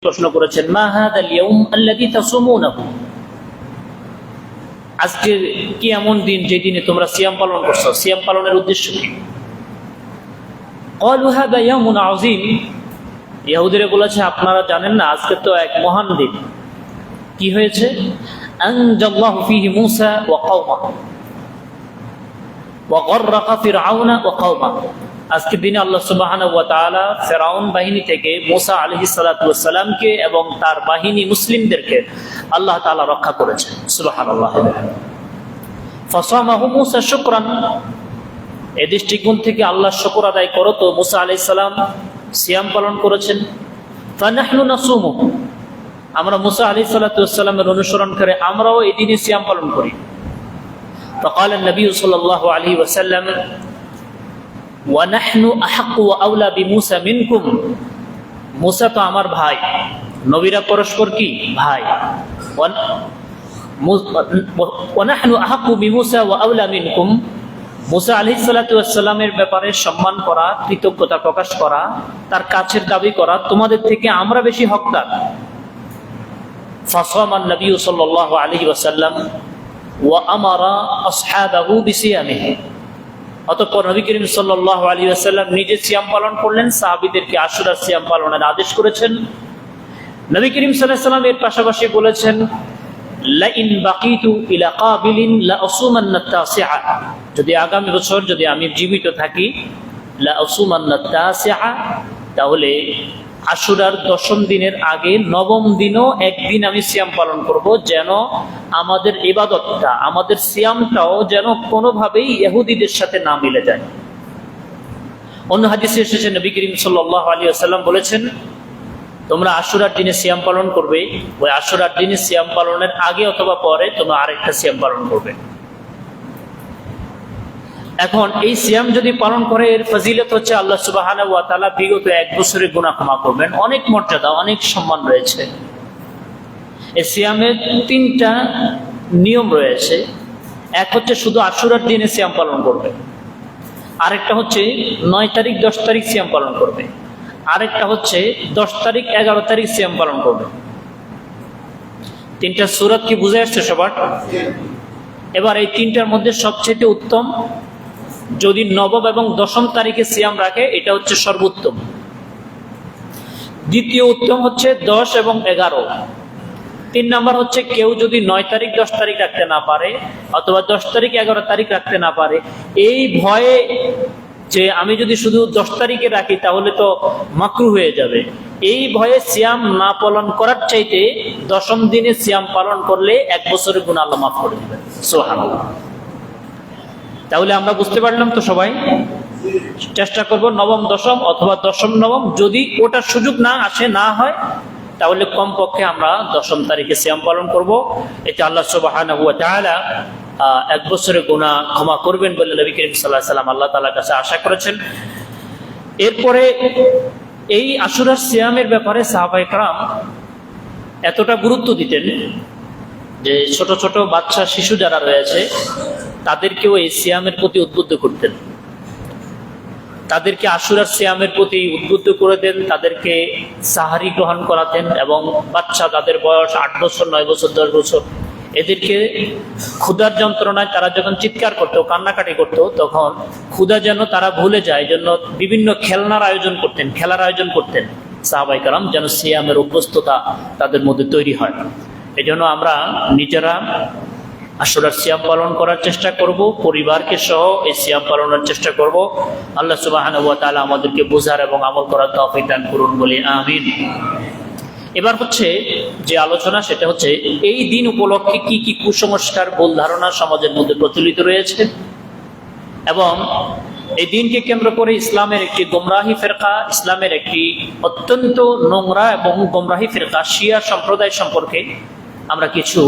প্রশ্ন করেছেন, মা হাদাল ইয়াউম আল্লাযী তাসুমুনাহু, আজকে কি এমন দিন যে দিনে তোমরা সিয়াম পালন করছো, সিয়াম পালনের উদ্দেশ্য কি? ক্বালু হাযা ইয়াউমুন আযীম, ইহুদীরা বলেছে আপনারা জানেন না আজকে তো এক মহান দিন। কি হয়েছে? আনজাল্লাহু ফীহি মূসা ওয়া কওমাহু ওয়া গররাকা ফিরআউনা ওয়া কওমাহু, আজকের দিনে আল্লাহ সুবহানাহু ওয়া তাআলা ফিরআউন বাহিনী থেকে মূসা আলাইহিস সালাতু ওয়াস সালামকে এবং তার বাহিনী মুসলিমদেরকে আল্লাহ তাআলা রক্ষা করেছেন। সুবহানাল্লাহ। ফাসামাহু মূসা শুকরান, এই দৃষ্টিকোণ থেকে আল্লাহর শুকর আদায় করো তো মূসা আলাইহিস সালাম সিয়াম পালন করেছেন। ফানাহনু নাসুমু, আমরা মূসা আলাইহিস সালাতু ওয়াস সালামের অনুসরণ করে আমরাও এই দিনে সিয়াম পালন করি। فقال النبي صلى الله عليه وسلم وَنَحْنُ أَحَقُّ وَأَوْلَى بِمُوسَى مِنْكُمْ, মূসা তো আমার ভাই, নবীরা পরস্পর কি ভাই। وَنَحْنُ أَحَقُّ بِمُوسَى وَأَوْلَى مِنْكُمْ, মূসা আলাইহিস সালাতু ওয়াস সালামের ব্যাপারে সম্মান করা, কৃতজ্ঞতা প্রকাশ করা, তার কাছের দাবি করা তোমাদের থেকে আমরা বেশি হকদার। فَصَامَ النَّبِيُّ صلى الله عليه وسلم وَأَمَرَ أَصْحَابَهُ بِصِيَامِهِ, অতঃপর নবী করিম সাল্লাল্লাহু আলাইহি ওয়াসাল্লাম নিজে সিয়াম পালন করলেন, সাহাবীদেরকে আশুরার সিয়াম পালনের আদেশ করেছেন। নবী করিম সাল্লাল্লাহু আলাইহি ওয়াসাল্লাম এর পাশাপাশি বলেছেন, লা ইন বাকিতু ইলা কাবিলিন লা আসুমান্না তাসিআ, যদি আগামী বছর যদি আমি জীবিত থাকি, লা আসুমান্না তাসিআ, তাহলে আশুরার 10ম দিনের আগে 9ম দিনও একদিন আমি সিয়াম পালন করব, যেন আমাদের ইবাদতটা, আমাদের সিয়ামটাও যেন কোনোভাবেই ইহুদিদের সাথে না মিলে যায়। অন্য হাদিসে এসেছে নবী করিম সাল্লাল্লাহু আলাইহি ওয়াসাল্লাম বলেছেন, তোমরা আশুরার দিনে সিয়াম পালন করবে, ওই আশুরার দিনে সিয়াম পালনের আগে অথবা পরে তোমরা আরেকটা সিয়াম পালন করবে। এখন এই সিয়াম যদি পালন করে এর ফজিলত হচ্ছে আল্লাহ সুবহানাহু ওয়া তাআলা বিগত 1 বছরের গুনাহ ক্ষমা করবেন। অনেক মর্যাদা, অনেক সম্মান রয়েছে। এই সিয়ামের 3টা নিয়ম রয়েছে। এক হচ্ছে শুধু আশুরার দিনে সিয়াম পালন করবে, আরেকটা হচ্ছে 9 তারিখ 10 তারিখ সিয়াম পালন করবে, আরেকটা হচ্ছে 10 তারিখ 11 তারিখ সিয়াম পালন করবে। 3টা সূরা কি বুঝে আসছে সবার? এবার এই 3টার মধ্যে সবচেয়ে উত্তম যদি 9 এবং 10ম তারিখে সিয়াম রাখে, এটা হচ্ছে সর্বোত্তম। দ্বিতীয় উত্তম হচ্ছে 10 এবং 11। 3 নাম্বার হচ্ছে কেউ যদি 9 তারিখ 10 তারিখ রাখতে না পারে অথবা 10 তারিখ 11 তারিখ রাখতে না পারে, এই ভয়ে যে আমি যদি শুধু 10 তারিখে রাখি তাহলে তো মাকরুহ হয়ে যাবে, এই ভয়ে সিয়াম না পালন করার চাইতে 10ম দিনে সিয়াম পালন করলে 1 বছরের গুনাহ আল্লাহ মাফ করে দিবেন। সুবহানাল্লাহ। তাহলে আমরা বুঝতে পারলাম তো সবাই? চেষ্টা করব 9ম 10ম অথবা 10ম 9ম, যদি ওটার সুযোগ না আসে, না হয়, তাহলে কমপক্ষে আমরা 10ম তারিখে সিয়াম পালন করব। এতে আল্লাহ সুবহানাহু ওয়া তাআলা 1 বছরের গুনাহ ক্ষমা করবেন বলে নবী করিম সাল্লাল্লাহু আলাইহি ওয়াসাল্লাম আল্লাহ তাআলার কাছে আশা করেছেন। এরপরে এই আশুরার সিয়ামের ব্যাপারে সাহাবায়ে কেরাম এতটা গুরুত্ব দিতেন যে ছোট ছোট বাচ্চা শিশু যারা রয়েছে তাদেরকেও এই সিয়ামের প্রতি উদ্বুদ্ধ করতেন, তাদেরকে আশুরার সিয়ামের প্রতি উদ্বুদ্ধ করে দেন, তাদেরকে সাহারি গ্রহণ করাতেন। এবং বাচ্চা, তাদের বয়স 8 বছর 9 বছর 10 বছর, এদেরকে ক্ষুধার যন্ত্রণায় তারা যখন চিৎকার করতো, কান্নাকাটি করতো, তখন ক্ষুধা যেন তারা ভুলে যায়, এই জন্য বিভিন্ন খেলনার আয়োজন করতেন, খেলার আয়োজন করতেন সাহাবায়ে কেরাম, যেন সিয়ামের অভ্যস্ততা তাদের মধ্যে তৈরি হয়। এই জন্য আমরা নিজেরা আশুরার সিয়াম পালন করার চেষ্টা করব, পরিবারকে সহ এই সিয়াম পালনের চেষ্টা করব। আল্লাহ সুবহানাহু ওয়া তাআলা আমাদেরকে বোঝার এবং আমল করার তৌফিক দান করুন বলি আমিন। এবার হচ্ছে যে আলোচনা, সেটা হচ্ছে এই দিন উপলক্ষে কি কি কুসংস্কার, ভুল ধারণা সমাজের মধ্যে প্রচলিত রয়েছে, এবং এই দিনকে কেন্দ্র করে ইসলামের একটি গোমরাহি ফিরকা, ইসলামের একটি অত্যন্ত নোংরা এবং গোমরাহি ফিরকা শিয়া সম্প্রদায় সম্পর্কে আমরা কিছু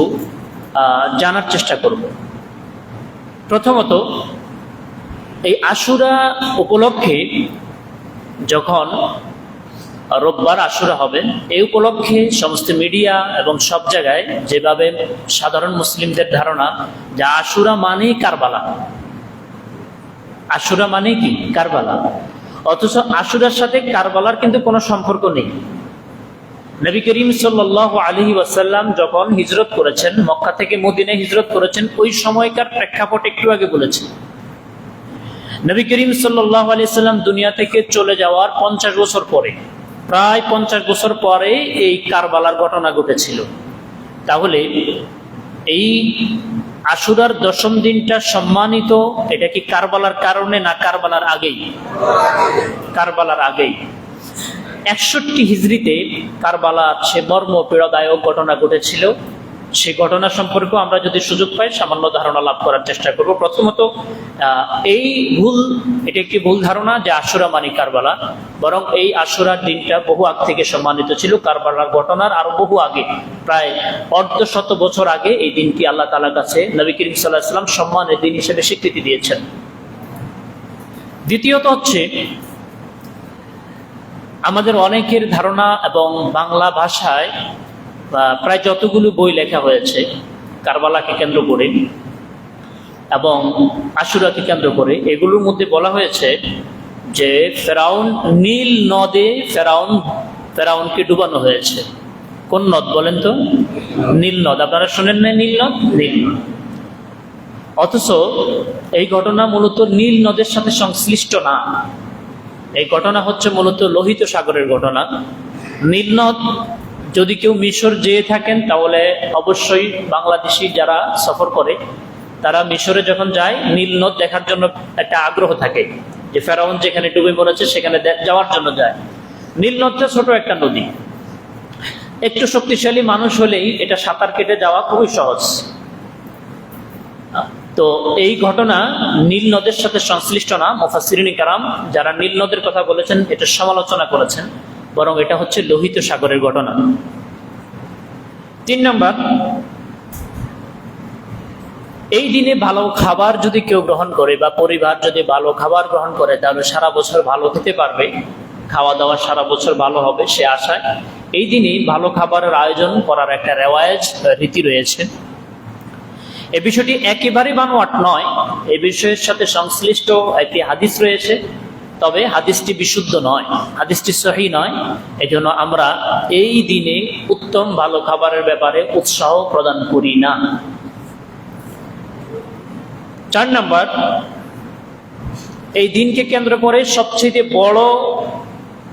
জানার চেষ্টা করব। প্রথমত, এই আশুরা উপলক্ষে যখন রোববার আশুরা হবে, এই উপলক্ষে সমস্ত মিডিয়া এবং সব জায়গায় যেভাবে সাধারণ মুসলিমদের ধারণা যে আশুরা মানেই কারবালা, আশুরা মানে কি কারবালা, অথচ আশুরার সাথে কারবালার কিন্তু কোনো সম্পর্ক নেই। নবী করিম সাল্লাল্লাহু আলাইহি ওয়াসাল্লাম যখন হিজরত করেছেন, মক্কা থেকে মদিনায় হিজরত করেছেন, ওই সময়কার প্রেক্ষাপট একটু আগে বলেছেন। নবী করিম সাল্লাল্লাহু আলাইহি ওয়াসাল্লাম দুনিয়া থেকে চলে যাওয়ার 50 বছর পরে, প্রায় 50 বছর পরে এই কারবালার ঘটনা ঘটেছিল। তাহলে এই আশুরার 10ম দিনটা সম্মানিত, এটা কি কারবালার কারণে না কারবালার আগেই? কারবালার আগেই। 61 হিজরিতে কারবালার সে মর্ম পীড়াদায়ক ঘটনা ঘটেছিল। সেই ঘটনা সম্পর্কে আমরা যদি সুযোগ পাই সামান্য ধারণা লাভ করার চেষ্টা করব। প্রথমত এটা একটি ভুল ধারণা যে আশুরা মানে কারবালা, বরং এই আশুরার দিনটা বহু আগ থেকে সম্মানিত ছিল। কারবালার ঘটনার আরো বহু আগে, প্রায় 150 বছর আগে এই দিনটি আল্লাহ তাআলার কাছে নবী করিম সাল্লাল্লাহু আলাইহি ওয়াসাল্লাম সম্মানের দিন হিসেবে স্বীকৃতি দিয়েছেন। দ্বিতীয়ত হচ্ছে, আমাদের অনেকের ধারণা এবং বাংলা ভাষায় প্রায় যতগুলো বই লেখা হয়েছে কারবালাকে কেন্দ্র করে এবং আশুরাকে কেন্দ্র করে, এগুলোর মধ্যে বলা হয়েছে যে ফেরাউন নীল নদে ফেরাউনকে ডুবানো হয়েছে। কোন নদ বলেন তো? নীল নদ। আপনারা শোনেন না নীল নদ? নীল নদ। অথচ এই ঘটনা মূলত নীল নদের সাথে সংশ্লিষ্ট না। এই ঘটনা হচ্ছে মূলত লোহিত সাগরের ঘটনা। নীল নদ, যদি কেউ মিশর যেয়ে থাকেন তাহলে অবশ্যই বাংলাদেশি যারা সফর করে তারা মিশরে যখন যায় নীল নদ দেখার জন্য একটা আগ্রহ থাকে, যে ফেরাউন যেখানে ডুবে মরেছে সেখানে যাওয়ার জন্য যায়। নীল নদটা ছোট একটা নদী, একটু শক্তিশালী মানুষ হলেই এটা সাঁতার কেটে যাওয়া খুবই সহজ। তো এই ঘটনা নীল নদের সাথে সংশ্লিষ্ট না। মুফাসসিরিন কিরাম যারা নীল নদের কথা বলেছেন এটা সমালোচনা করেছেন, বরং এটা হচ্ছে লোহিত সাগরের ঘটনা। 3 নম্বর, এই দিনে ভালো খাবার যদি কেউ গ্রহণ করে বা পরিবার যদি ভালো খাবার গ্রহণ করে তাহলে সারা বছর ভালো খেতে পারবে, খাওয়া দাওয়া সারা বছর ভালো হবে সে আশায় এই দিনে ভালো খাবারের আয়োজন করার একটা রেওয়াজ রীতি রয়েছে। এই বিষয়টি একেবারে বানোয়াট নয়, এই বিষয়ের সাথে সংশ্লিষ্ট একটি হাদিস রয়েছে, তবে হাদিসটি বিশুদ্ধ নয়, হাদিসটি সহিহ নয়। এজন্য আমরা এই দিনে উত্তম ভালো খাবারের ব্যাপারে উৎসাহ প্রদান করি না। 4 নম্বর, এই দিনকে কেন্দ্র করে সবচেয়ে বড়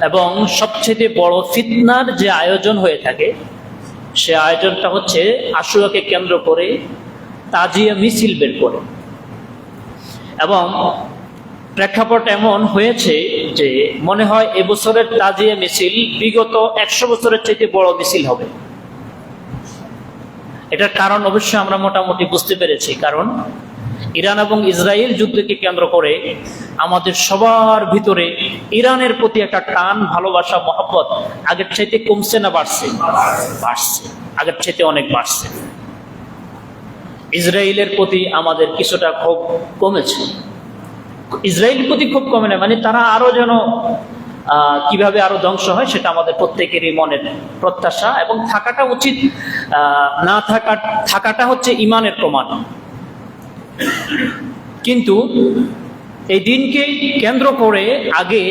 এবং সবচেয়ে বড় ফিতনার যে আয়োজন হয়ে থাকে সে আয়োজনটা হচ্ছে আশুরাকে কেন্দ্র করে তাজিয়া মিছিল বের করে। এবং প্রেক্ষাপট এমন হয়েছে যে মনে হয় এবছরের তাজিয়া মিছিল বিগত 100 বছরের চাইতে বড় মিছিল হবে। এটার কারণ অবশ্যই আমরা মোটামুটি বুঝতে পেরেছি, কারণ ইরান এবং ইসরায়েল যুদ্ধকে কেন্দ্র করে আমাদের সবার ভিতরে ইরানের প্রতি একটা টান, ভালোবাসা, মহব্বত আগের চাইতে কমছে না বাড়ছে? বাড়ছে, আগের চাইতে অনেক বাড়ছে। ইসরায়েলের প্রতি আমাদের কিছুটা ক্ষোভ কমেছে। ইসরায়েলের প্রতি ক্ষোভ কমে না, মানে তারা আরো যেন কিভাবে আরো ধ্বংস হয় সেটা আমাদের প্রত্যেকেরই মনের প্রত্যাশা, এবং থাকাটা উচিত। না থাকাটা হচ্ছে ইমানের প্রমাণ। কিন্তু এই দিনকে কেন্দ্র করে আগে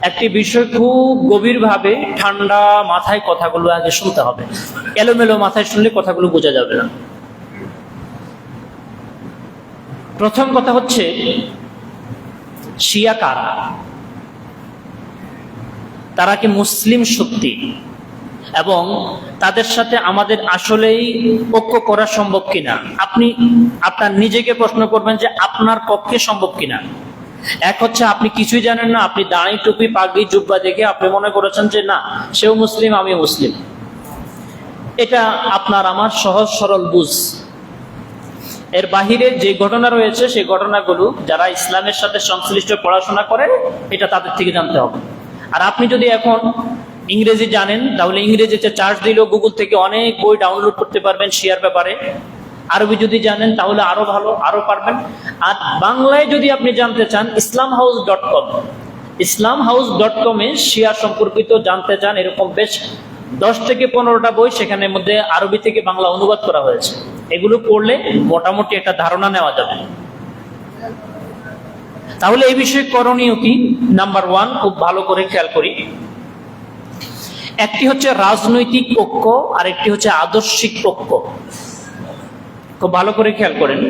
একটি বিষয় খুব গভীরভাবে ঠান্ডা মাথায় কথাগুলো আগে শুনতে হবে। এলোমেলো মাথায় শুনলে কথাগুলো বোঝা যাবে না। প্রথম কথা হচ্ছে শিয়া কারা? তারা কি মুসলিম সত্যি? এবং তাদের সাথে আমাদের আসলেই ঐক্য করা সম্ভব কিনা? আপনি আপনার নিজেকে প্রশ্ন করবেন যে আপনার পক্ষে সম্ভব কিনা। এক হচ্ছে আপনি কিছুই জানেন না, আপনি দাঁড়ি, টুপি, পাগড়ি, জুব্বা দেখে আপনি মনে করেছেন যে না সেও মুসলিম আমিও মুসলিম। এটা আপনার আমার সহজ সরল বুঝ। এর বাহিরে যে ঘটনা রয়েছে সেই ঘটনাগুলো যারা ইসলামের সাথে সংশ্লিষ্ট পড়াশোনা করে এটা তাদের থেকে জানতে হবে। আর আপনি যদি এখন ইংরেজি জানেন তাহলে ইংরেজিতে চার্জ দিলেও গুগল থেকে অনেক বই ডাউনলোড করতে পারবেন শিয়ার ব্যাপারে। আরবি যদি জানেন তাহলে আরো ভালো, আরো পারবেন। আর বাংলায় যদি আপনি জানতে চান islamhouse.com, islamhouse.com-এ শিয়া সম্পর্কিত জানতে চান এরকম বেশ 10 থেকে 15টা বই সেখানের মধ্যে আরবি থেকে বাংলা অনুবাদ করা হয়েছে। এগুলো পড়লে মোটামুটি একটা ধারণা নেওয়া যাবে। তাহলে এই বিষয়ে করণীয় কি? নাম্বার 1 খুব ভালো করে খেয়াল করি। একটি হচ্ছে রাজনৈতিক ঐক্য আর একটি হচ্ছে আদর্শিক ঐক্য। খুব ভালো করে খেয়াল করেন,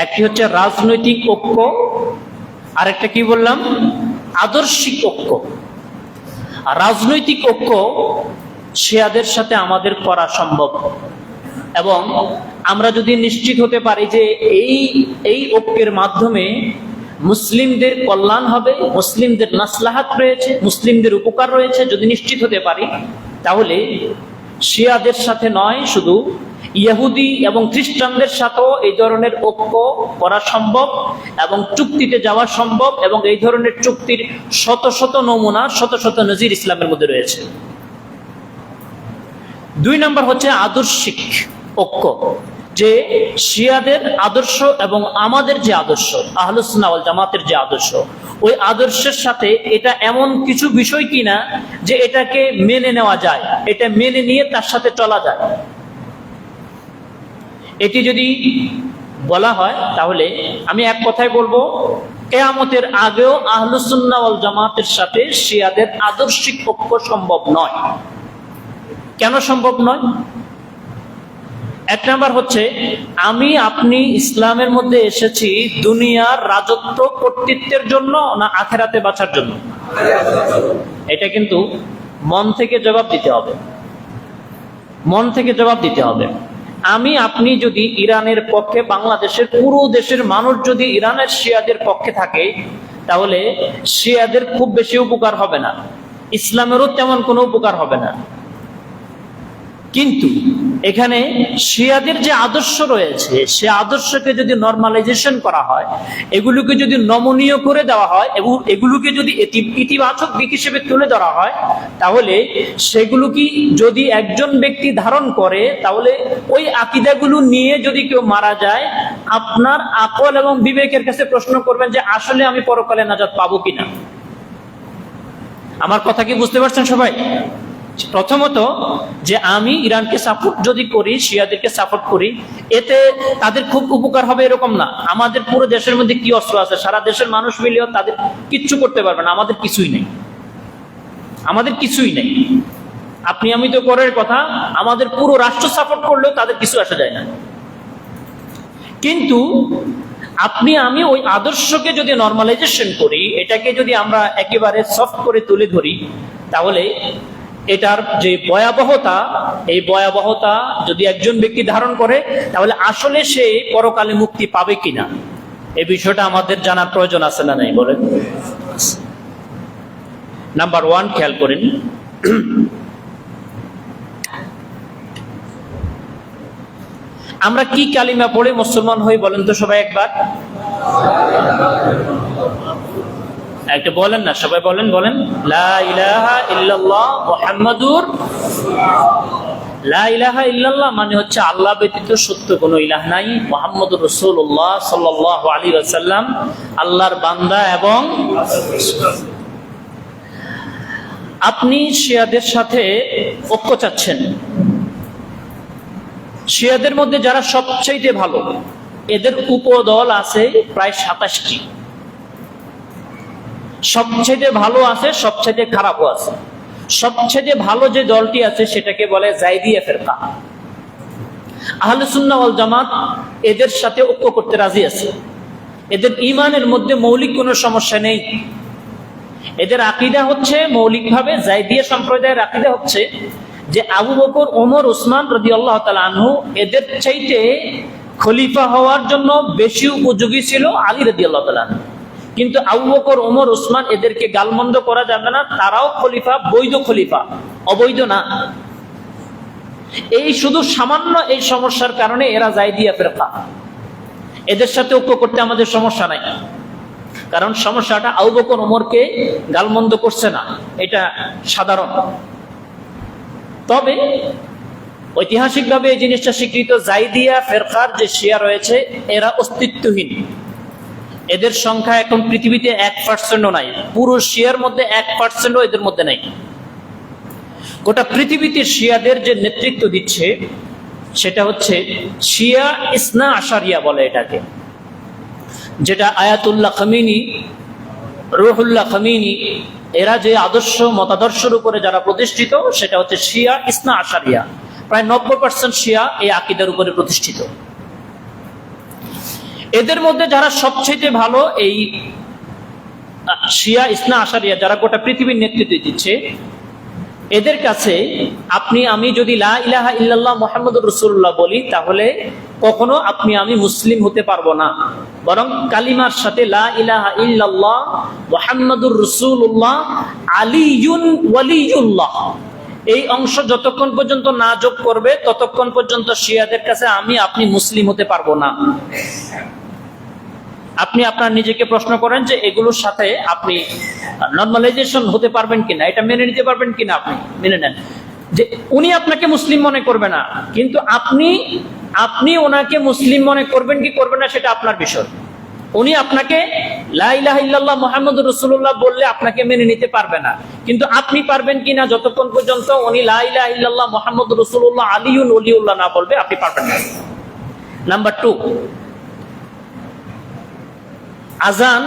একটি হচ্ছে রাজনৈতিক ঐক্য আর একটা কি বললাম, আদর্শিক ঐক্য। আর রাজনৈতিক ঐক্য শিয়াদের সাথে আমাদের করা সম্ভব, এবং আমরা যদি নিশ্চিত হতে পারি যে এই ঐক্যের মাধ্যমে মুসলিমদের কল্যাণ হবে, মুসলিমদের মাসলাহাত রয়েছে, মুসলিমদের উপকার রয়েছে, যদি নিশ্চিত হতে পারি, তাহলে শিয়াদের সাথে নয়, শুধু ইহুদি এবং খ্রিস্টানদের সাথেও এই ধরনের ঐক্য করা সম্ভব এবং চুক্তিতে যাওয়া সম্ভব, এবং এই ধরনের চুক্তির শত শত নমুনা, শত শত নজির ইসলামের মধ্যে রয়েছে। 2 নম্বর হচ্ছে আদর্শিক ঐক্য, যে শিয়াদের আদর্শ এবং আমাদের যে আদর্শ, আহলুস সুন্নাহ ওয়াল জামাতের যে আদর্শ, ওই আদর্শের সাথে এটা এমন কিছু বিষয় কিনা যে এটাকে মেনে নেওয়া যায়, এটা মেনে নিয়ে তার সাথে চলা যায়। এটি যদি বলা হয় তাহলে আমি এক কথায় বলবো, কিয়ামতের আগেও আহলুস সুন্নাহ ওয়াল জামাতের সাথে শিয়াদের আদর্শিক ঐক্য সম্ভব নয়। কেন সম্ভব নয়? 1 নম্বর হচ্ছে, আমি আপনি ইসলামের মধ্যে এসেছি দুনিয়ার রাজত্ব কর্তৃত্বের জন্য না আখেরাতে বাঁচার জন্য? এটা কিন্তু মন থেকে জবাব দিতে হবে, মন থেকে জবাব দিতে হবে। আমি আপনি যদি ইরানের পক্ষে, বাংলাদেশের পুরো দেশের মানুষ যদি ইরানের শিয়াদের পক্ষে থাকে, তাহলে শিয়াদের খুব বেশি উপকার হবে না, ইসলামেরও তেমন কোনো উপকার হবে না। কিন্তু এখানে শিয়াদের যে আদর্শ রয়েছে, সে আদর্শকে যদি নরমালাইজেশন করা হয়, এগুলোকে যদি নমনীয় করে দেওয়া হয় এবং এগুলোকে যদি ইতিবাচক দিক হিসেবে তুলে ধরা হয়, তাহলে সেগুলো কি যদি একজন ব্যক্তি ধারণ করে, তাহলে ওই আকীদাগুলো নিয়ে যদি কেউ মারা যায়, আপনার আকল এবং বিবেকের কাছে প্রশ্ন করবেন যে আসলে আমি পরকালে নাজাত পাবো কিনা। আমার কথা কি বুঝতে পারছেন সবাই? প্রথমত, যে আমি ইরানকে সাপোর্ট যদি করি, শিয়াদেরকে সাপোর্ট করি, এতে তাদের খুব উপকার হবে এরকম না। আমাদের পুরো দেশের মধ্যে কি অস্ত্র আছে, সারা দেশের মানুষ মিলেও তাদের কিচ্ছু করতে পারবে না। আমাদের কিছুই নেই, আমাদের কিছুই নেই। আপনি আমি তো করার কথা, আমাদের পুরো রাষ্ট্র সাপোর্ট করলেও তাদের কিছু আসা যায় না। কিন্তু আপনি আমি ওই আদর্শকে যদি নরমালাইজেশন করি, এটাকে যদি আমরা একেবারে সফট করে তুলে ধরি, তাহলে এটার যে ভয়াবহতা, এই ভয়াবহতা যদি একজন ব্যক্তি ধারণ করে, তাহলে আসলে সে পরকালে মুক্তি পাবে কিনা, এই বিষয়টা আমাদের জানার প্রয়োজন আছে না নাই বলেন? নাম্বার 1 খেয়াল করেন, আমরা কি কালিমা পড়ে মুসলমান হই বলেন তো সবাই একবার? একটা বলেন না, সবাই বলেন, বলেন লা ইলাহা ইল্লাল্লাহ মুহাম্মাদুর। লা ইলাহা ইল্লাল্লাহ মানে হচ্ছে আল্লাহ ব্যতীত সত্য কোনো ইলাহ নাই, মুহাম্মাদুর রাসূলুল্লাহ সাল্লাল্লাহু আলাইহি ওয়াসাল্লাম আল্লাহর বান্দা। এবং আপনি শিয়াদের সাথে ঐক্য চাচ্ছেন, শিয়াদের মধ্যে যারা সবচাইতে ভালো, এদের উপদল আছে প্রায় 27টি। সবচেয়ে ভালো আছে, সবচেয়ে খারাপও আছে। সবচেয়ে ভালো যে দলটি আছে সেটাকে বলে জাইদিয়া ফিরকা। আহলে সুন্নাহ ওয়াল জামাত এদের সাথে ঐক্য করতে রাজি আছে। এদের ঈমানের মধ্যে মৌলিক কোনো সমস্যা নেই। এদের আকীদা হচ্ছে মৌলিকভাবে, জাইদিয়া সম্প্রদায়ের আকীদা হচ্ছে যে আবু বকর, ওমর, উসমান রাদিয়াল্লাহু তাআলা আনহু এদের চাইতে খলিফা হওয়ার জন্য বেশি উপযোগী ছিল আলী রাদিয়াল্লাহু তাআলা আনহু। কিন্তু আবু বকর, ওমর, উসমান এদেরকে গালমন্দ করা যাবে না, তারাও খলিফা, বৈধ খলিফা, অবৈধ না। এই শুধু সামান্য এই সমস্যার কারণে এরা জাইদিয়া ফিরকা। এদের সাথে ঐক্য করতে আমাদের সমস্যা নাই, কারণ সমস্যাটা আবু বকর, ওমরকে গালমন্দ করছে না, এটা সাধারণ। তবে ঐতিহাসিকভাবে এই জিনিসটা স্বীকৃত, জাইদিয়া ফিরকার যে শিয়া রয়েছে এরা অস্তিত্বহীন। এদের সংখ্যা এখন পৃথিবীতে 1%ও নাই। পুরো শিয়ার মধ্যে 1%ও এদের মধ্যে নাই। গোটা পৃথিবীতে শিয়াদের যে নেতৃত্ব দিচ্ছে সেটা হচ্ছে শিয়া ইসনা আশারিয়া বলে এটাকে, যেটা আয়াতুল্লাহ খামিনি রুহুল্লাহ খামিনি, এরা যে মতাদর্শের উপরে যারা প্রতিষ্ঠিত সেটা হচ্ছে শিয়া ইসনা আশারিয়া। প্রায় 90% শিয়া এই আকীদার উপরে প্রতিষ্ঠিত। এদের মধ্যে যারা সবচেয়ে ভালো এই শিয়া ইসনা আশারিয়া, যারা গোটা পৃথিবীর নেতৃত্ব দিচ্ছে, এদের কাছে আমি যদি লা ইলাহা ইল্লাল্লাহ মুহাম্মাদুর রাসূলুল্লাহ বলি, তাহলে কখনো আমি মুসলিম হতে পারবো না, বরং কালিমার সাথে লা ইলাহা ইল্লাল্লাহ মুহাম্মাদুর রাসূলুল্লাহ আলিয়ুন ওয়ালিয়ুল্লাহ এই অংশ যতক্ষণ পর্যন্ত না যোগ করবে ততক্ষণ পর্যন্ত শিয়াদের কাছে আপনি মুসলিম হতে পারবো না। আপনি আপনার নিজেকে প্রশ্ন করেন যে এগুলোর সাথে আপনি নরমালাইজেশন হতে পারবেন কিনা, এটা মেনে নিতে পারবেন কিনা। আপনি মেনে নেন যে উনি আপনাকে মুসলিম মনে করবে না, কিন্তু আপনি ওনাকে মুসলিম মনে করবেন কি করবেন না সেটা আপনার বিষয়। উনি আপনাকে লা ইলাহা ইল্লাল্লাহ মুহাম্মাদুর রাসূলুল্লাহ বললে আপনাকে মেনে নিতে পারবে না, কিন্তু আপনি পারবেন কিনা যতক্ষণ পর্যন্ত উনি লা ইলাহা ইল্লাল্লাহ মুহাম্মাদুর রাসূলুল্লাহ আলিয়ুন ওয়ালিউল্লাহ না বলবে আপনি পারবেন না। নাম্বার 2, আজান।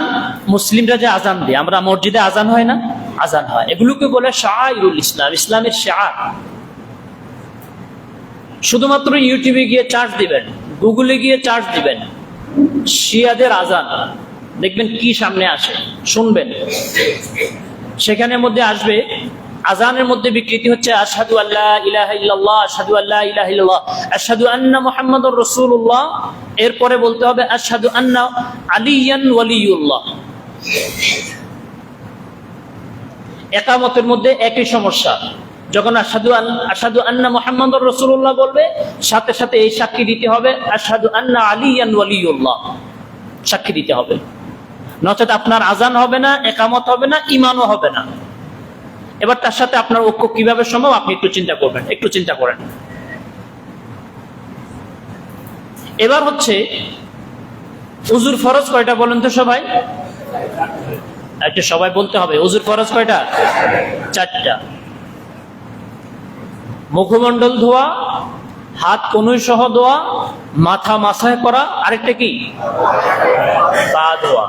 মুসলিমরা যে আজান দেয়, আমরা মসজিদে আজান হয় না, আজান হয়, এগুলোকে বলে শাআইরুল ইসলাম, ইসলামের শিআর। শুধুমাত্র ইউটিউবে গিয়ে চার্জ দিবেন, গুগলে গিয়ে চার্জ দিবেন শিয়াদের আজান, দেখবেন কি সামনে আসে, শুনবেন। সেখানের মধ্যে আসবে, আজানের মধ্যে বিকৃতি হচ্ছে আশহাদু আল্লা ইলাহা ইল্লাল্লাহ, আশহাদু আল্লা ইলাহা ইল্লাল্লাহ, আশহাদু আন্না মুহাম্মাদুর রাসূলুল্লাহ। এরপরে বলতে হবে আশহাদু আন্না আলিয়ান ওয়ালিউল্লাহ। ইকামতের মধ্যে একই সমস্যা, যখন আশহাদু আন্না মুহাম্মাদুর রাসূলুল্লাহ বলবে, সাথে সাথে এই সাক্ষী দিতে হবে আশহাদু আন্না আলিয়ান ওয়ালিউল্লাহ, সাক্ষী দিতে হবে, নচেত আপনার আজান হবে না, ইকামত হবে না, ঈমানও হবে না। এবার তার সাথে আপনার ঐক্য কিভাবে সম্ভব আপনি একটু চিন্তা করেন। এবার হচ্ছে উযুর ফরজ কয়টা বলেন তো সবাই? একটা সবাই বলতে হবে, উযুর ফরজ কয়টা? 4টা। মুখমণ্ডল ধোয়া, হাত কনুই সহ ধোয়া, মাথা মাসাহ করা, আরেকটা কি? পা ধোয়া।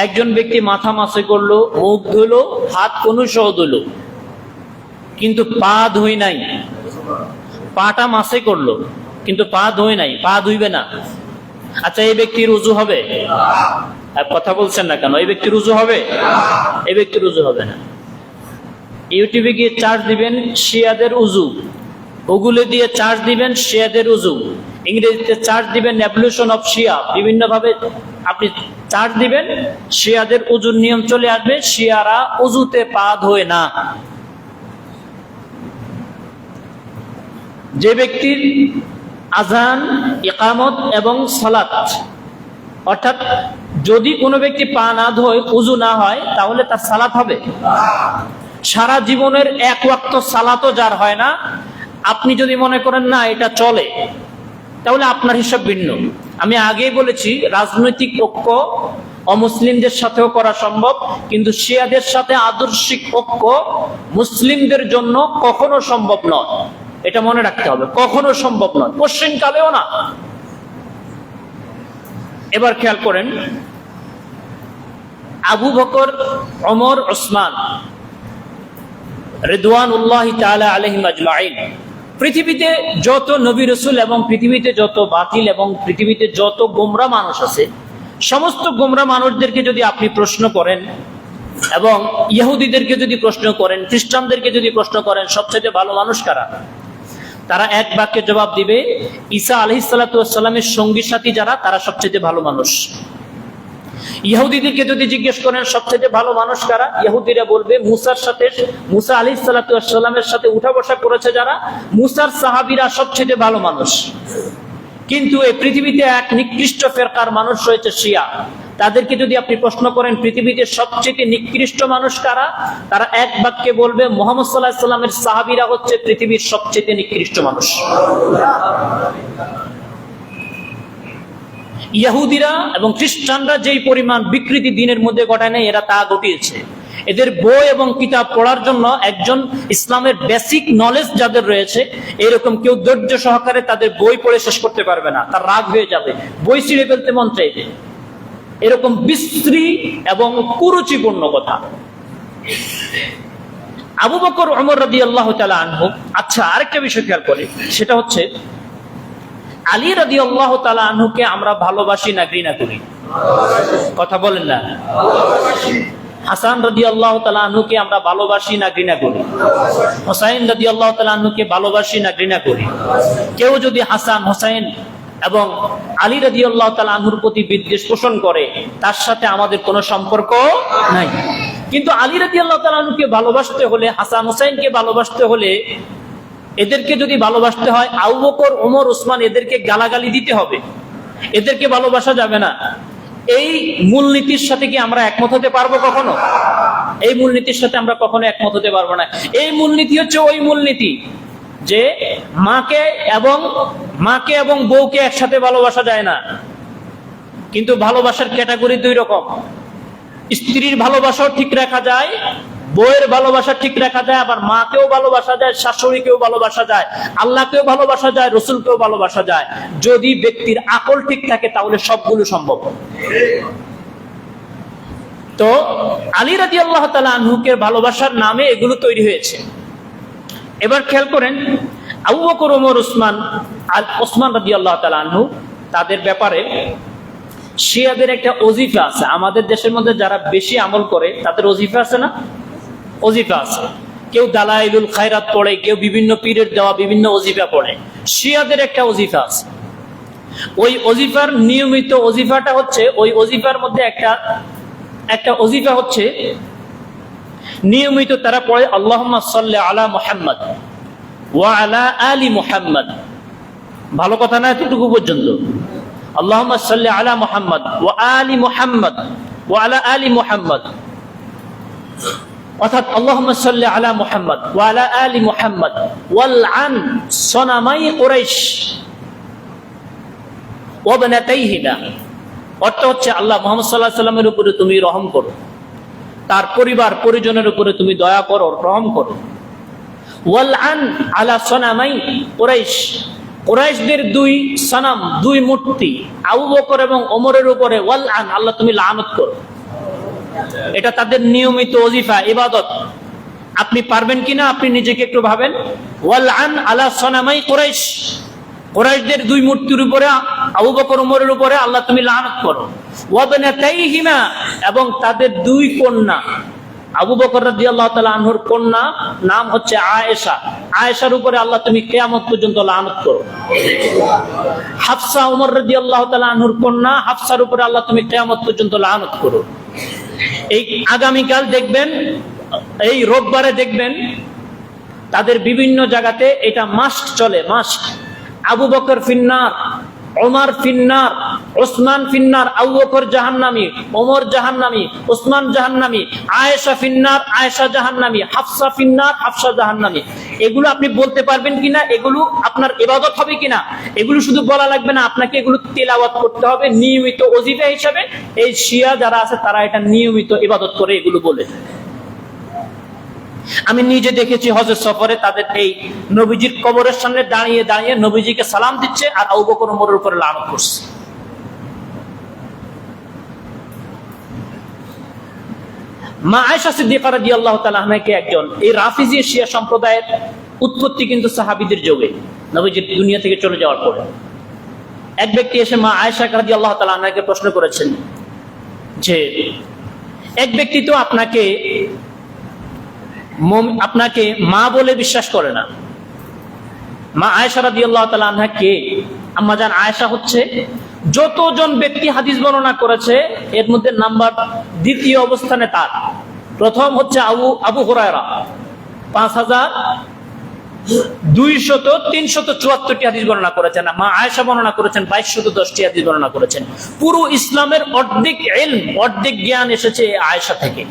একজন ব্যক্তি মাথা মাসাহ করলো, মুখ ধুলো, হাত কনুই সহ ধুলো, কিন্তু পা ধুই নাই। পাটা মাসাহ করলো কিন্তু পা ধুই নাই, পা ধুইবে না। আচ্ছা, এই ব্যক্তির উযু হবে? কথা বলছেন না কেন? এই ব্যক্তির উযু হবে? এই ব্যক্তির উযু হবে না। ইউটিউবে গিয়ে চার্জ দিবেন শিয়াদের উযু, গুগলে দিয়ে চার্জ দিবেন শিয়াদের উযু, ইংরেজিতে চার্জ দিবেন এভলিউশন অফ শিয়া, বিভিন্ন ভাবে আপনি চার্জ দিবেন, শিয়াদের উযুর নিয়ম চলে আসবে। শিয়ারা উযুতে পা ধোয় না। যে ব্যক্তির আজান, ইকামত এবং সালাত, অর্থাৎ যদি কোনো ব্যক্তি পা না ধোয়, উযু না হয়, তাহলে তার সালাত হবে? সারা জীবনের এক ওয়াক্ত সালাতও যার হয় না, আপনি যদি মনে করেন না এটা চলে, তাহলে আপনার হিসাব ভিন্ন। আমি আগেই বলেছি, রাজনৈতিক ঐক্য অমুসলিমদের সাথেও করা সম্ভব, কিন্তু শিয়াদের সাথে আদর্শিক ঐক্য মুসলিমদের জন্য কখনো সম্ভব নয়। এটা মনে রাখতে হবে, কখনো সম্ভব নয়, পশ্চিমকালেও না। এবার খেয়াল করেন, আবু বকর, ওমর, ওসমান রিদওয়ানুল্লাহি তাআলা আলাইহিম আজমাইন, পৃথিবীতে যত নবী রাসূল এবং পৃথিবীতে যত বাতিল এবং পৃথিবীতে যত গোমরা মানুষ আছে, সমস্ত গোমরা মানুষদেরকে যদি আপনি প্রশ্ন করেন, এবং ইহুদিদেরকে যদি প্রশ্ন করেন, খ্রিস্টানদেরকে যদি প্রশ্ন করেন সবচেয়ে ভালো মানুষ কারা, তারা এক বাক্যে জবাব দিবে ঈসা আলাইহিস সালাতু ওয়াস সালামের সঙ্গী সাথী যারা, তারা সবচেয়ে ভালো মানুষ। ইহুদিদেরকে যদি জিজ্ঞেস করেন সবচেয়ে ভালো মানুষ কারা, ইহুদিরা বলবে মুসা আলাইহিস সালাতু ওয়াস সালামের সাথে উঠা বসা করেছে যারা, মুসার সাহাবীরা সবচেয়ে ভালো মানুষ। কিন্তু এই পৃথিবীতে এক নিকৃষ্ট ফেরকার মানুষ রয়েছে শিয়া, তাদেরকে যদি আপনি প্রশ্ন করেন পৃথিবীতে সবচেয়ে নিকৃষ্ট মানুষ কারা, তারা এক বাক্যে বলবে মুহাম্মদ সাল্লাল্লাহু আলাইহি ওয়াসাল্লামের সাহাবীরা হচ্ছে পৃথিবীর সবচেয়ে নিকৃষ্ট মানুষ। ইহুদিরা এবং খ্রিস্টানরা যেই পরিমাণ বিকৃতি দিনের মধ্যে ঘটায় নাই, এরা তা ঘটিয়েছে। এদের বই এবং কিতাব পড়ার জন্য একজন ইসলামের বেসিক নলেজ যাদের রয়েছে, এরকম কেউ ধৈর্য সহকারে তাদের বই পড়ে শেষ করতে পারবে না, তার রাগ হয়ে যাবে, বই ছিঁড়ে ফেলতে মন চাইবে। এরকম বিশ্রী এবং কুরুচিপূর্ণ কথা। আবু বকর ওমর রাদিয়াল্লাহু তাআলা আনহু। আচ্ছা, আরেকটা বিষয় খেয়াল করি, সেটা হচ্ছে আলী রাদিয়াল্লাহু তাআলা আনহুকে আমরা ভালোবাসি না ঘৃণা করি? কথা বলেন না। হাসান রাদিয়াল্লাহু তাআলা আনহুকে আমরা ভালোবাসি না ঘৃণা করি? হুসাইন রাদিয়াল্লাহু তাআলা আনহুকে ভালোবাসি না ঘৃণা করি? কেউ যদি হাসান, হুসাইন এবং আলী রাদিয়াল্লাহু তাআলা আনহুর প্রতি বিদ্বেষ পোষণ করে, তার সাথে আমাদের কোনো সম্পর্ক নাই। কিন্তু আলী রাদিয়াল্লাহু তাআলা আনহুকে ভালোবাসতে হলে, হাসান হুসাইনকে ভালোবাসতে হলে, এদেরকে যদি ভালোবাসতে হয়, আবু বকর, ওমর, ওসমান এদেরকে গালাগালি দিতে হবে, এদেরকে ভালোবাসা যাবে না। এই মূলনীতির সাথে কি আমরা একমত হতে পারবো কখনো? এই মূলনীতির সাথে আমরা কখনো একমত হতে পারবো না। এই মূলনীতি হচ্ছে ওই মূলনীতি যে মাকে এবং বউকে একসাথে ভালোবাসা যায় না। কিন্তু ভালোবাসার ক্যাটাগরি দুই রকম। স্ত্রীর ভালোবাসাও ঠিক রাখা যায়, বউয়ের ভালোবাসা ঠিক রাখা যায়, আবার মাকেও ভালোবাসা যায়, শাশুড়িকেও ভালোবাসা যায়, আল্লাহকেও ভালোবাসা যায়, রসুলকেও ভালোবাসা যায়। যদি ব্যক্তির আকল ঠিক থাকে তাহলে সবগুলো সম্ভব। তো আলী রাদিয়াল্লাহু তাআলা আনহুকে ভালোবাসার নামে এগুলো তৈরি হয়েছে। এবার খেয়াল করেন, আবু বকর, ওমর, ওসমান রাদিয়াল্লাহু তাআলা আনহু, তাদের ব্যাপারে শিয়াদের একটা ওজিফা আছে। আমাদের দেশের মধ্যে যারা বেশি আমল করে তাদের ওজিফা আছে না? ওজিফা আছে। কেউ দালাইলুল খায়রাত পড়ে, কেউ বিভিন্ন পীরের দেওয়া বিভিন্ন ওজিফা পড়ে। শিয়াদের একটা ওজিফা আছে। ওই ওজিফার নিয়মিত ওজিফাটা হচ্ছে, ওই ওজিফার মধ্যে একটা ওজিফা হচ্ছে নিয়মিত তারা পড়ে আল্লাহুম্মা সাল্লি আলা মুহাম্মাদ ওয়া আলা আলি মুহাম্মাদ। ভালো কথা না এতটুকু পর্যন্ত? আল্লাহুম্মা সাল্লি আলা মুহাম্মাদ ওয়া আলি মুহাম্মাদ ওয়া আলা আলি মুহাম্মাদ, অর্থাৎ আল্লাহুম্মা সাল্লি আলা মুহাম্মাদ ওয়া আলা আলি মুহাম্মাদ ওয়ালআন সনামাই কুরাইশ ওয়া বানাতাইহিমা। অর্থ হচ্ছে, আল্লাহ মুহাম্মদ সাল্লাল্লাহু আলাইহি ওয়াসাল্লামের উপরে তুমি রহম করো, তার পরিবার পরিজনের উপরে তুমি দয়া করো, রহম করো। ওয়ালআন আলা সনামাই কুরাইশ, কুরাইশদের দুই সনাম, দুই মূর্তি আবু বকর এবং ওমরের উপরে ওয়ালআন, আল্লাহ তুমি লানত করো। এটা তাদের নিয়মিত ওজিফা, ইবাদত। আপনি পারবেন কিনা আপনি নিজেকে একটু ভাবেন। ওয়ালআন আলা সনামাই কুরাইশ, কুরাইশদের দুই মূর্তির উপরে, আবু বকর ওমরের উপরে আল্লাহ তুমি লানত করো। ওয়া বানাতাইহিমা, এবং তাদের দুই কন্যা, আবু বকর রাদিয়াল্লাহু তাআলা আনহুর কন্যা নাম হচ্ছে আয়েশা, আয়েশার উপরে আল্লাহ তুমি কিয়ামত পর্যন্ত লানত করো। হাফসা, ওমর রাদিয়াল্লাহু তাআলা আনহুর কন্যা, হাফসার উপরে আল্লাহ তুমি কিয়ামত পর্যন্ত লানত করো। এই আগামীকাল দেখবেন, এই রোববারে দেখবেন তাদের বিভিন্ন জায়গাতে এটা মাস্ট চলে, মাস্ট। আবু বকর ফিন্নার, ওমর ফিন্নার, ওসমান ফিন্নার, আবু বকর জাহান্নামী, ওমর জাহান্নামী, ওসমান জাহান্নামী, আয়েশা ফিন্নার, আয়েশা জাহান্নামী, হাফসা ফিন্নার, হাফসা জাহান্নামী। এগুলো আপনি বলতে পারবেন কিনা? এগুলো আপনার ইবাদত হবে কিনা? এগুলো শুধু বলা লাগবে না, আপনাকে এগুলো তিলাওয়াত করতে হবে নিয়মিত ওজিফা হিসাবে। এই শিয়া যারা আছে তারা এটা নিয়মিত ইবাদত করে এগুলো বলে। আমি নিজে দেখেছি হজের সফরে তাদের এই নবীজির কবরের সামনে দাঁড়িয়ে দাঁড়িয়ে নবীজিকে সালাম দিচ্ছে আর আবু বকর ওমরের উপরে লানত করছে। মা আয়েশা সিদ্দিকা রাদিয়াল্লাহু তাআলা আনহাকে একজন, এই রাফিজি শিয়া সম্প্রদায়ের উৎপত্তি কিন্তু সাহাবীদের যুগে, নবীজি দুনিয়া থেকে চলে যাওয়ার পরে এক ব্যক্তি এসে মা আয়েশা রাদিয়াল্লাহু তাআলা আনহাকে প্রশ্ন করেছেন যে, এক ব্যক্তি তো আপনাকে মা বলে বিশ্বাস করে না। মা আয়েশা রাদিয়াল্লাহু তাআলা আনহা কে? আম্মাজান আয়েশা হচ্ছে যতজন ব্যক্তি হাদিস বর্ণনা করেছে এর মধ্যে নাম্বার দ্বিতীয় অবস্থানে তার। প্রথম হচ্ছে আবু হুরায়রা, 5274টি হাদিস বর্ণনা করেছেন। মা আয়েশা বর্ণনা করেছেন 2210টি হাদিস বর্ণনা করেছেন। পুরো ইসলামের অর্ধেক ইলম, অর্ধেক জ্ঞান এসেছে আয়েশা থেকে।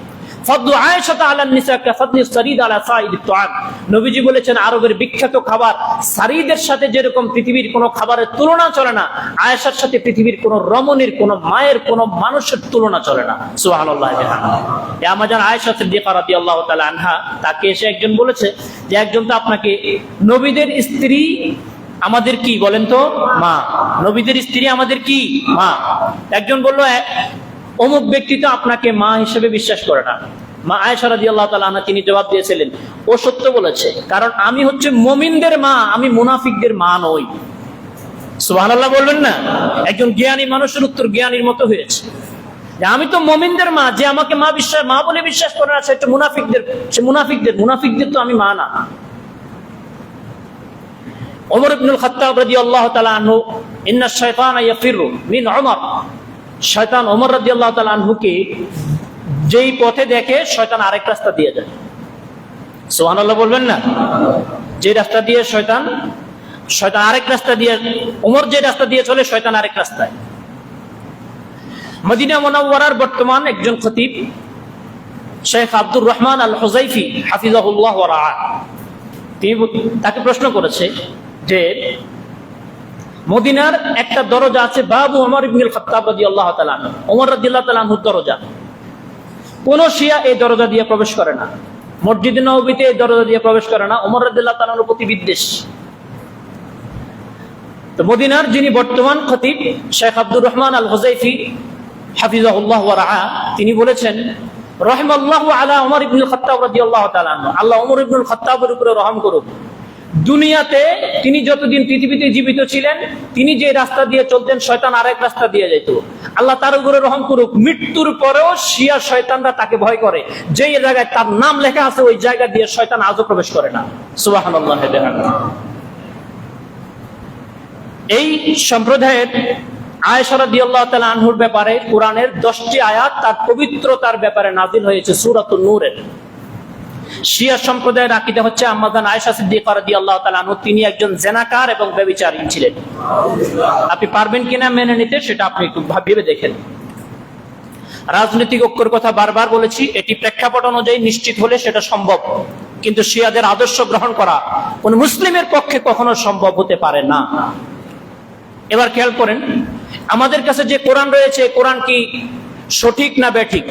ফাদলু আয়েশা আলা নিসা কাফাদলি সারিদ আলা সাইদ তুআম। নবীজি বলেছেন আরবের বিখ্যাত খাবার সারিদের সাথে যেরকম পৃথিবীর কোনো খাবারের তুলনা চলে না, আয়েশার সাথে পৃথিবীর কোনো রমণীর, কোনো মায়ের, কোনো মানুষের তুলনা চলে না। সুবহানাল্লাহ। এ আমাদের আয়েশা সিদ্দিকা রাদিয়াল্লাহু তাআলা আনহা, তাকে এসে একজন বলেছে যে, একজন তো আপনাকে, নবীদের স্ত্রী আমাদের কি বলেন তো? মা। নবীদের স্ত্রী আমাদের কি? মা। একজন বলল অমুক ব্যক্তি তো আপনাকে মা হিসেবে বিশ্বাস করে না। মা আয়েশা রাদিয়াল্লাহু তাআলা আনহা তিনি জবাব দিয়েছিলেন, ও সত্য বলেছে, কারণ আমি হচ্ছে মুমিনদের মা, আমি মুনাফিকদের মা নই। সুবহানাল্লাহ বলবেন না? একজন জ্ঞানী মানুষের উত্তর জ্ঞানীর মতো হয়েছে। আমি তো মুমিনদের মা, যে আমাকে মা বলে বিশ্বাস করে না সে মুনাফিকদের তো আমি মা না। ওমর ইবনুল খাত্তাব রাদিয়াল্লাহু তাআলা আনহু, ইন্না শাইতানা ইয়াফিরু মিন উমর, শয়তান ওমর রাদিয়াল্লাহু তাআলা আনহুকে যেই পথে দেখে শয়তান আরেক রাস্তা দিয়ে যায়। সুবহানাল্লাহ বলবেন না? যে রাস্তা দিয়ে শয়তান আরেক রাস্তা দিয়ে, ওমর যে রাস্তা দিয়ে চলে শয়তান আরেক রাস্তায়। মদিনা মুনাওয়ারার বর্তমান একজন খতিব শেখ আব্দুর রহমান আল হুযাইফি হাফিজাহুল্লাহ ওয়া রাআ, তিনি তাকে প্রশ্ন করেছে যে মদিনার একটা দরজা আছে বাবু ওমর ইবনুল খাত্তাব রাদিয়াল্লাহু তাআলা আনহু, ওমর রাদিয়াল্লাহু তাআলা আনহুর দরজা। কোন শিয়া এই দরজা দিয়ে প্রবেশ করে না, মসজিদ নববীতে এই দরজা দিয়ে প্রবেশ করে না, ওমর রাদিয়াল্লাহু তাআলা আনহুর প্রতি বিদ্বেষ। তো মদিনার যিনি বর্তমান খতিব শেখ আব্দুর রহমান আল হুযাইফি হাফিজাহুল্লাহ ওয়া রাআ, তিনি বলেছেন, রাহিমাল্লাহু আলা ওমর ইবনুল খাত্তাব রাদিয়াল্লাহু তাআলা আনহু, আল্লাহ ওমর ইবনুল খাত্তাবের উপরে রহম করুক। দুনিয়াতে তিনি যতদিন পৃথিবীতে জীবিত ছিলেন, তিনি যে রাস্তা দিয়ে চলতেন শয়তান আরেক রাস্তা দিয়ে যেত। আল্লাহ তার উপরে রহম করুক, মৃত্যুর পরেও শিয়া শয়তানরা তাকে ভয় করে। যে জায়গায় তার নাম লেখা আছে ওই জায়গা দিয়ে শয়তান আজও প্রবেশ করে না। সুবহানাল্লাহ। এই সম্প্রদায়ের আয়েশা রাদিয়াল্লাহু তাআলা আনহুর ব্যাপারে কোরআনের 10টি আয়াত তার পবিত্রতার ব্যাপারে নাযিল হয়েছে সূরাতুন নূরের। শিয়া সম্প্রদায়ের আকীদা হচ্ছে আম্মাজান আয়েশা সিদ্দিকা রাদিয়াল্লাহু তাআলা আনহা তিনি একজন জেনাকার এবং ব্যভিচারী ছিলেন। আপনি পারবেন কিনা মেনে নিতে সেটা আপনি একটু ভেবে দেখেন। রাজনৈতিক ঐক্যের কথা বারবার বলেছি, এটি প্রেক্ষাপট অনুযায়ী নিশ্চিত হলে সেটা সম্ভব, কিন্তু শিয়াদের আদর্শ গ্রহণ করা কোন মুসলিমের পক্ষে কখনো সম্ভব হতে পারে না। এবার খেয়াল করেন, আমাদের কাছে যে কোরআন রয়েছে, কোরআন কি সঠিক না ব্যাঠিক?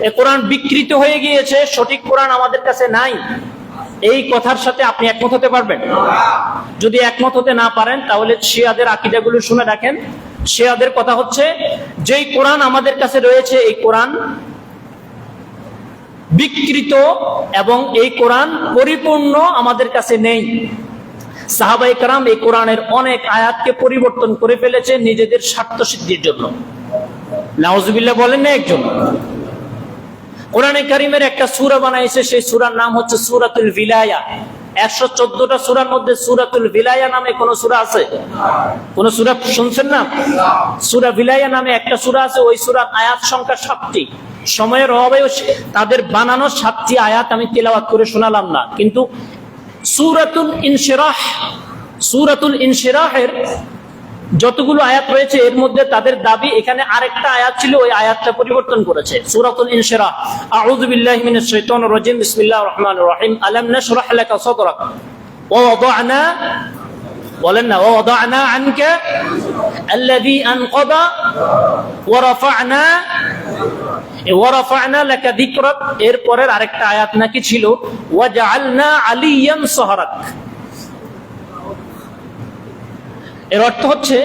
এই কোরআন বিকৃত হয়ে গিয়েছে, সঠিক কোরআন আমাদের কাছে নাই। এই কথার সাথে আপনি একমত হতে পারবেন? যদি একমত হতে না পারেন তাহলে শিয়াদের আকীদাগুলো শুনে রাখেন। শিয়াদের কথা হচ্ছে, যেই কোরআন আমাদের কাছে রয়েছে এই কোরআন বিকৃত এবং এই কোরআন পরিপূর্ণ আমাদের কাছে নেই। সাহাবায়ে কেরাম এই কোরআনের অনেক আয়াতকে পরিবর্তন করে ফেলেছে নিজেদের স্বার্থ সিদ্ধির জন্য। নাউজুবিল্লাহ বলেন না একজন? কোরআনে কারীমের একটা সূরা বানাইছে, সেই সূরার নাম হচ্ছে সূরাতুল ভিলায়া। 114টা সূরার মধ্যে সূরাতুল ভিলায়া নামে কোন সূরা আছে? কোন সূরা শুনছেন না? সূরা ভিলায়া নামে একটা সূরা আছে, ওই সূরার আয়াত সংখ্যা 7টি। সময়ের অভাবে তাদের বানানো 7টি আয়াত আমি তেলাওয়াত করে শোনালাম না, কিন্তু সূরাতুল ইনশিরাহের যতগুলো আয়াত রয়েছে এর মধ্যে তাদের দাবি এখানে আরেকটা আয়াত ছিল, ওই আয়াতটা পরিবর্তন করেছে। সূরাতুল ইনশিরাহ, আউযু বিল্লাহি মিনাশ শাইতানির রাজিম, বিসমিল্লাহির রহমানির রহিম, আলাম নাশরাহ লাকা সাদরাক ওয়া ওয়াদা'না, বলেন না, ওয়া ওয়াদা'না আনকা আল্লাযী আনকাদা ওয়া রাফা'না ওয়া রাফা'না লাকা যিকরাক। এর পরের আরেকটা আয়াত নাকি ছিল ওয়া জাআলনা আলিয়ান সাহরাক। এর অর্থ হচ্ছে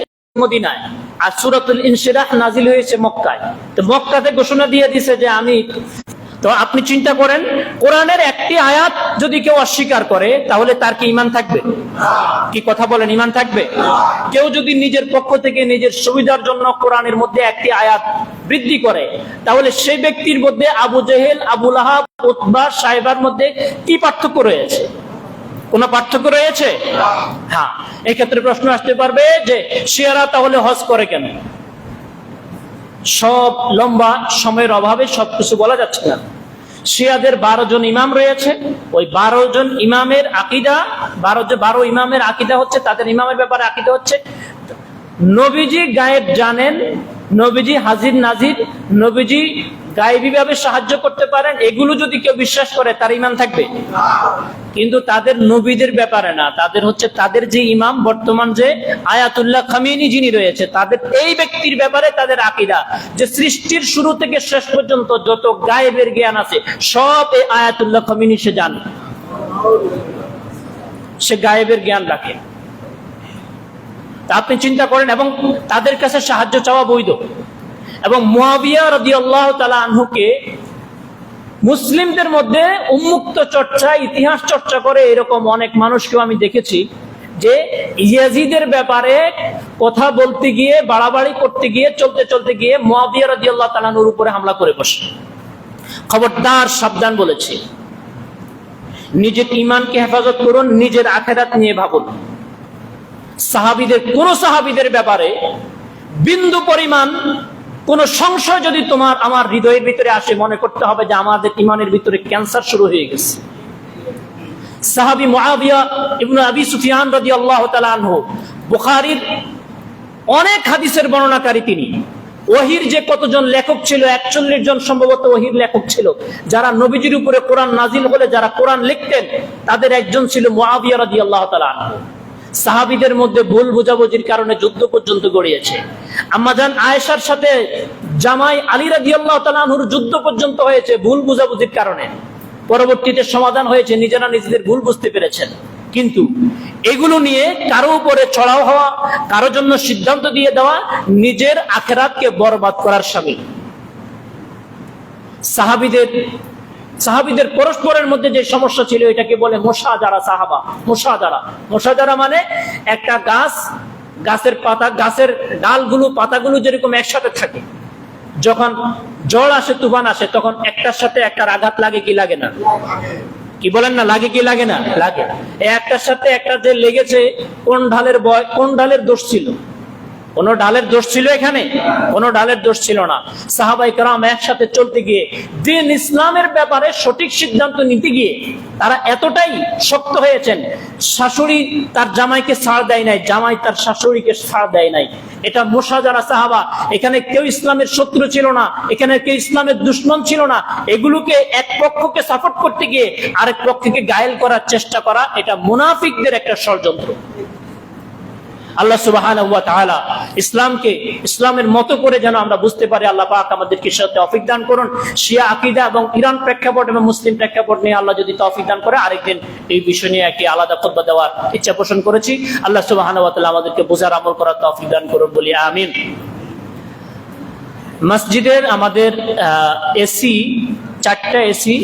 মদিনায়, আর সূরাতুল ইনশিরাহ নাজিল হয়েছে মক্কায়। তো মক্কাতে ঘোষণা দিয়ে দিয়েছে যে আমি। তো আপনি চিন্তা করেন, কোরআনের একটি আয়াত যদি কেউ অস্বীকার করে তাহলে তার কি ঈমান থাকবে? কি কথা বলেন, ঈমান থাকবে? কেউ যদি নিজের পক্ষ থেকে নিজের সুবিধার জন্য কোরআনের মধ্যে একটি আয়াত বৃদ্ধি করে তাহলে সেই ব্যক্তির মধ্যে আবু জেহেল, আবু লাহাব, উতবা, সাইবার মধ্যে কি পার্থক্য রয়েছে? কোন পার্থক্য রয়েছে? হ্যাঁ। এক্ষেত্রে প্রশ্ন আসতে পারবে যে শিয়ারা তাহলে হজ করে কেন? সব লম্বা সময়ের অভাবে সবকিছু বলা যাচ্ছে না। শিয়াদের 12 জন ইমাম রয়েছে, ওই 12 জন ইমামের আকীদা, 12 ইমামের আকীদা হচ্ছে, তাদের ইমামের ব্যাপারে আকীদা হচ্ছে নবীজি গায়েব জানেন, নবীজি হাজির নাজির, নবীজি গায়েবী ভাবে সাহায্য করতে পারেন। এগুলো যদি কেউ বিশ্বাস করে তার ঈমান থাকবে? কিন্তু তাদের নবীদের ব্যাপারে না, তাদের হচ্ছে তাদের যে ইমাম বর্তমান যে আয়াতুল্লাহ খামেনি যিনি রয়েছে, তাদের এই ব্যক্তির ব্যাপারে তাদের আকীদা যে সৃষ্টির শুরু থেকে শেষ পর্যন্ত যত গায়েবের জ্ঞান আছে সব এই আয়াতুল্লাহ খামেনি সে জানে, সে গায়েবের জ্ঞান রাখে। আপনি চিন্তা করেন, এবং তাদের কাছে সাহায্য চাওয়া বৈধ। এবং মুয়াবিয়া রাদিয়াল্লাহু তাআলা আনহুকে মুসলিমদের মধ্যে উন্মুক্ত চর্চা, ইতিহাস চর্চা করে এরকম অনেক মানুষকেও আমি দেখেছি যে ইয়াজিদের ব্যাপারে কথা বলতে গিয়ে, বাড়াবাড়ি করতে গিয়ে, চলতে চলতে গিয়ে মুয়াবিয়া রাদিয়াল্লাহু তাআলা আনহুর উপরে হামলা করে বসে। খবরদার, সাবধান বলেছি। নিজের ঈমানকে হেফাজত করুন, নিজের আখিরাত নিয়ে ভাবুন। কোন সাহাবীদের ব্যাপারে বিন্দু পরিমাণ কোন সংশয় যদি তোমার আমার হৃদয়ের ভিতরে আসে, মনে করতে হবে যে আমাদের ঈমানের ভিতরে ক্যান্সার শুরু হয়ে গেছে। সাহাবী মুআবিয়া ইবনে আবি সুফিয়ান রাদিয়াল্লাহু তাআলা আনহু বুখারীর অনেক হাদিসের বর্ণনাকারী। তিনি ওহীর যে কতজন লেখক ছিল, 41 জন সম্ভবত ওহীর লেখক ছিল, যারা নবীজির উপরে কোরআন নাজিল হলে যারা কোরআন লিখতেন, তাদের একজন ছিল মুআবিয়া রাদিয়াল্লাহু তাআলা আনহু। সাহাবীদের মধ্যে ভুল বোঝাবুঝির কারণে যুদ্ধ পর্যন্ত গড়িয়েছে। আম্মাজান আয়েশার সাথে জামাই আলী রাদিয়াল্লাহু তাআলা আনহুর যুদ্ধ পর্যন্ত হয়েছে ভুল বোঝাবুঝির কারণে। পরবর্তীতে সমাধান হয়েছে, নিজেরা নিজেদের ভুল বুঝতে পেরেছেন। কিন্তু এগুলো নিয়ে কারো উপরে চড়াও হওয়া, কারো জন্য সিদ্ধান্ত দিয়ে দেওয়া নিজের আখিরাতকে বরবাদ করার শামিল। সাহাবীদের পরস্পরের মধ্যে যে সমস্যা ছিল এটাকে বলে মুশাজারা। মুশাজারা মানে একটা গাছের পাতা, গাছের ডালগুলো, পাতাগুলো যেরকম একসাথে থাকে, যখন ঝড় আসে, তুফান আসে, তখন একটার সাথে একটার আঘাত লাগে কি লাগে না? কি বলেন না, লাগে কি লাগে না? লাগে। একটার সাথে একটা যে লেগেছে, কোন ঢালের দোষ ছিল? কোন ডালের দোষ ছিল এখানে? কোন ডালের দোষ ছিল না। সাহাবায়ে কেরাম একসাথে চলতে গিয়ে, দিন ইসলামের ব্যাপারে সঠিক সিদ্ধান্ত নিতে গিয়ে তারা এতটাই শক্ত হয়েছেন, শাশুড়ি তার জামাইকে ছাড় দেয় নাই, জামাই তার শাশুড়িকে ছাড় দেয় নাই। এটা মুশাজারা সাহাবা। এখানে কেউ ইসলামের শত্রু ছিল না, এখানে কেউ ইসলামের দুশমন ছিল না। এগুলোকে এক পক্ষকে সাপোর্ট করতে গিয়ে আরেক পক্ষকে ঘায়েল করার চেষ্টা করা, এটা মুনাফিকদের একটা ষড়যন্ত্র। আল্লাহ সুবহানাহু ওয়া তাআলা ইসলামকে ইসলামের মতো করে যেন আমরা বুঝতে পারি, আল্লাহ পাক আমাদেরকে সেই তৌফিক দান করুন। শিয়া আকীদা এবং ইরান প্রেক্ষাপট এবং মুসলিম প্রেক্ষাপট নিয়ে আল্লাহ যদি তৌফিক দান করে, আরেকদিন এই বিষয় নিয়ে একটি আলাদা খুতবা দেওয়ার ইচ্ছা পোষণ করেছি। আল্লাহ সুবহানাহু ওয়া তাআলা আমাদেরকে বোঝার, আমল করার তৌফিক দান করুন, বলি আমিন। মসজিদের আমাদের এসি, 4টা এসি